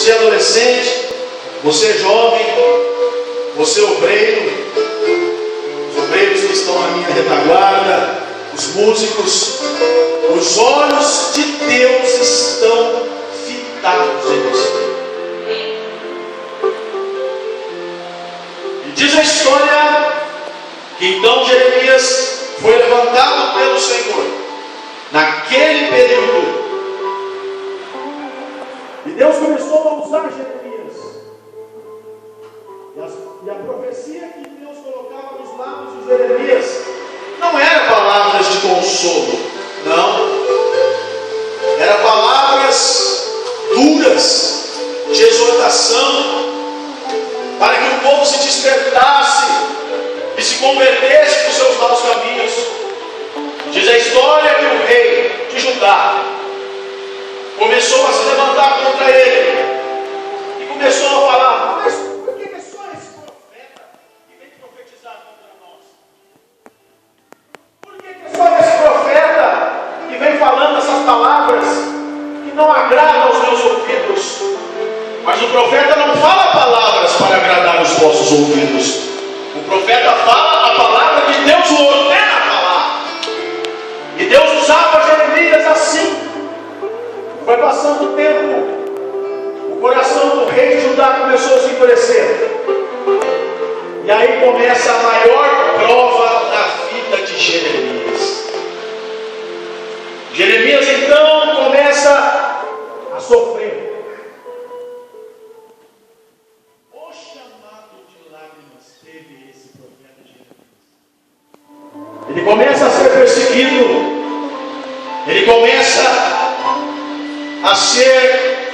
você é adolescente, você é jovem, você é obreiro, os obreiros que estão na minha retaguarda, os músicos, os olhos de Deus estão fitados em você. E diz a história que então Jeremias foi levantado pelo Senhor naquele período. E Deus começou a usar Jeremias. E a profecia que Deus colocava nos lábios de Jeremias não era palavras de consolo, não. Era palavras duras, de exortação, para que o povo se despertasse e se convertesse dos seus maus caminhos. Diz a história que o rei de Judá começou a se levantar contra ele e começou a falar: mas por que é só esse profeta que vem profetizar contra nós? Por que é só esse profeta que vem falando essas palavras que não agradam aos meus ouvidos? Mas o profeta não fala palavras para agradar os vossos ouvidos. O profeta fala a palavra que Deus o ordena a falar. E Deus usava Jeremias assim. Foi passando o tempo, o coração do rei de Judá começou a se endurecer. E aí começa a maior prova na vida de Jeremias. Jeremias então começa a sofrer. O chamado de lágrimas teve esse profeta Jeremias. Ele começa a ser perseguido. Ele começa a ser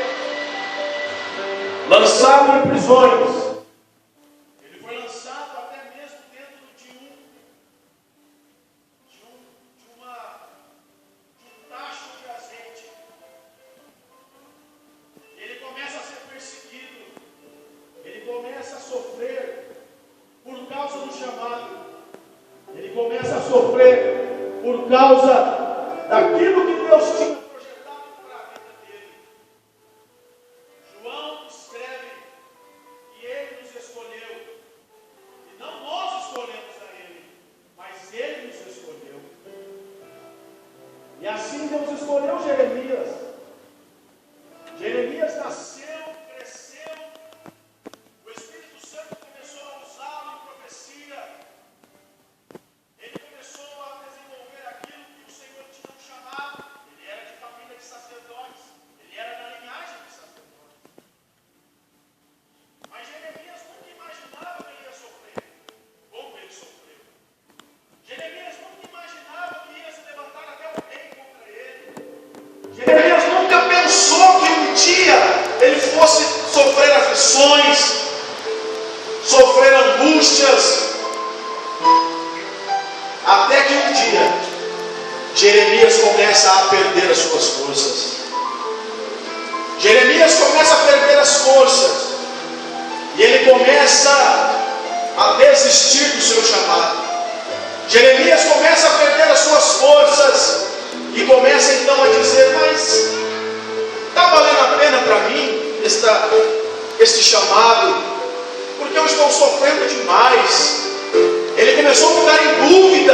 lançado em prisões. Ele foi lançado até mesmo dentro de um tacho de azeite. Ele começa a ser perseguido. Ele começa a sofrer por causa do chamado. Ele começa a sofrer por causa daquilo que Deus tinha projetado para a vida dele. João escreve que ele nos escolheu. E não nós escolhemos a ele, mas ele nos escolheu. E assim Deus escolheu Jeremias. Jeremias nasceu, cresceu. O Espírito Santo começou a usá-lo em profecia. Ele começou a desenvolver aquilo que o Senhor tinha chamado. Ele era de família de sacerdotes. Ele era da linhagem de sacerdotes. Mas Jeremias nunca imaginava que ele ia sofrer como ele sofreu. Jeremias nunca imaginava que ia se levantar até o rei contra ele. Jeremias nunca pensou que um dia ele fosse sofrer aflições, sofrer angústias. Até que um dia Jeremias começa a perder as suas forças. Jeremias começa a perder as forças. E ele começa a desistir do seu chamado. Jeremias começa a perder as suas forças. E começa então a dizer: mas está valendo a pena para mim este chamado? Porque eu estou sofrendo demais. Ele começou a ficar em dúvida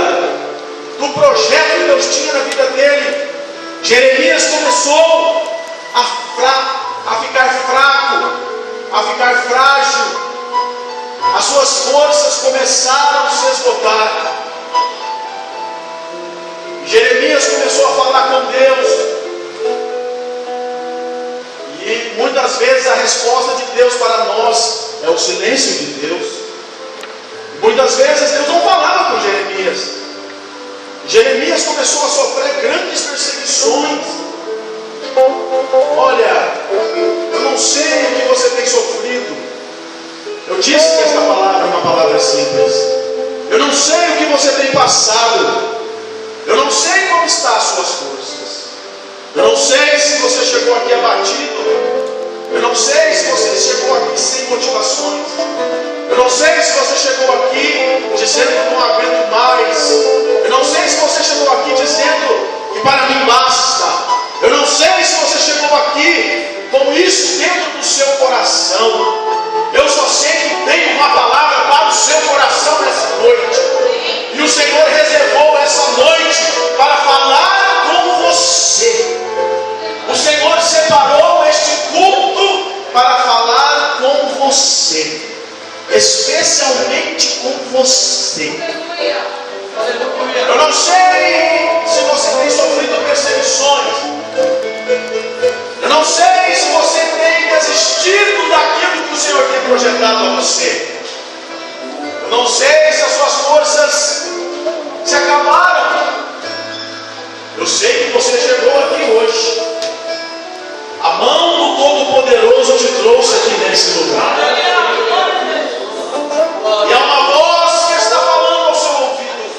do projeto que Deus tinha na vida dele. Jeremias começou a ficar fraco, a ficar frágil. As suas forças começaram a se esgotar. Jeremias começou a falar com Deus. E muitas vezes a resposta de Deus para nós é o silêncio de Deus. Muitas vezes Deus não falava com Jeremias. Jeremias começou a sofrer grandes perseguições. Olha, eu não sei o que você tem sofrido. Eu disse que esta palavra é uma palavra simples. Eu não sei o que você tem passado. Eu não sei como estão as suas forças. Eu não sei se você chegou aqui abatido. Eu não sei se você chegou aqui sem motivações. Eu não sei se você chegou aqui dizendo que não aguento mais. Eu não sei se você chegou aqui dizendo que para mim basta. Eu não sei se você chegou aqui com isso dentro do seu especialmente com você. Eu não sei se você tem sofrido perseguições. Eu não sei se você tem desistido daquilo que o Senhor tem projetado a você. Eu não sei se as suas forças se acabaram. Eu sei que você chegou aqui hoje. A mão do Todo-Poderoso te trouxe aqui nesse lugar. E há uma voz que está falando ao seu ouvido.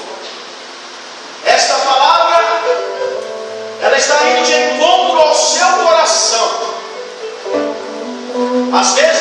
Esta palavra, ela está indo de encontro ao seu coração. Às vezes